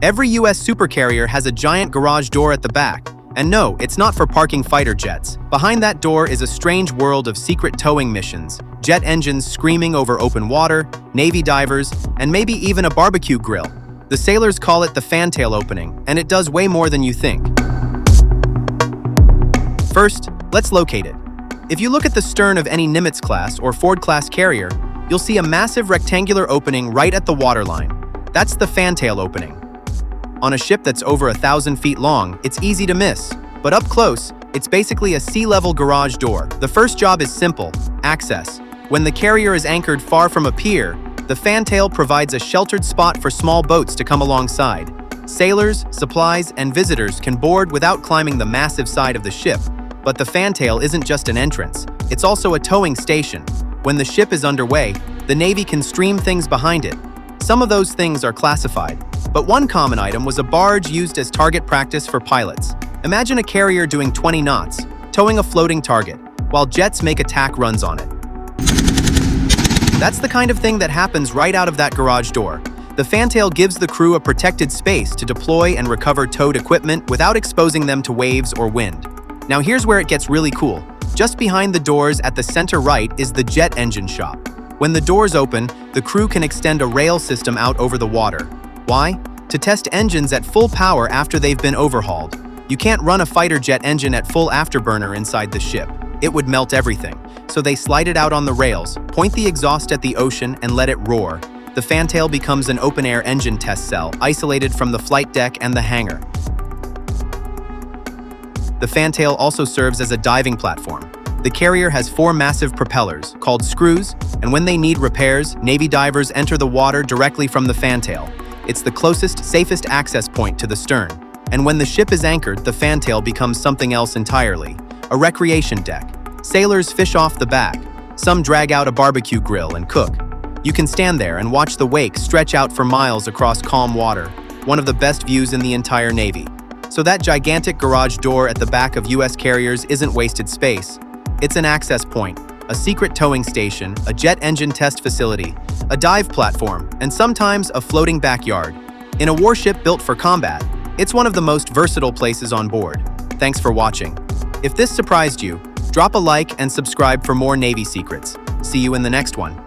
Every US supercarrier has a giant garage door at the back. And no, it's not for parking fighter jets. Behind that door is a strange world of secret towing missions, jet engines screaming over open water, Navy divers, and maybe even a barbecue grill. The sailors call it the Fantail opening, and it does way more than you think. First, let's locate it. If you look at the stern of any Nimitz-class or Ford-class carrier, you'll see a massive rectangular opening right at the waterline. That's the Fantail opening. On a ship that's over 1,000 feet long, it's easy to miss. But up close, it's basically a sea-level garage door. The first job is simple: access. When the carrier is anchored far from a pier, the Fantail provides a sheltered spot for small boats to come alongside. Sailors, supplies, and visitors can board without climbing the massive side of the ship. But the Fantail isn't just an entrance, it's also a towing station. When the ship is underway, the Navy can stream things behind it. Some of those things are classified, but one common item was a barge used as target practice for pilots. Imagine a carrier doing 20 knots, towing a floating target, while jets make attack runs on it. That's the kind of thing that happens right out of that garage door. The Fantail gives the crew a protected space to deploy and recover towed equipment without exposing them to waves or wind. Now here's where it gets really cool. Just behind the doors at the center right is the jet engine shop. When the doors open, the crew can extend a rail system out over the water. Why? To test engines at full power after they've been overhauled. You can't run a fighter jet engine at full afterburner inside the ship. It would melt everything. So they slide it out on the rails, point the exhaust at the ocean, and let it roar. The Fantail becomes an open-air engine test cell, isolated from the flight deck and the hangar. The Fantail also serves as a diving platform. The carrier has 4 massive propellers, called screws, and when they need repairs, Navy divers enter the water directly from the Fantail. It's the closest, safest access point to the stern. And when the ship is anchored, the Fantail becomes something else entirely: a recreation deck. Sailors fish off the back. Some drag out a barbecue grill and cook. You can stand there and watch the wake stretch out for miles across calm water, one of the best views in the entire Navy. So that gigantic garage door at the back of US carriers isn't wasted space. It's an access point, a secret towing station, a jet engine test facility, a dive platform, and sometimes a floating backyard. In a warship built for combat, it's one of the most versatile places on board. Thanks for watching. If this surprised you, drop a like and subscribe for more Navy secrets. See you in the next one.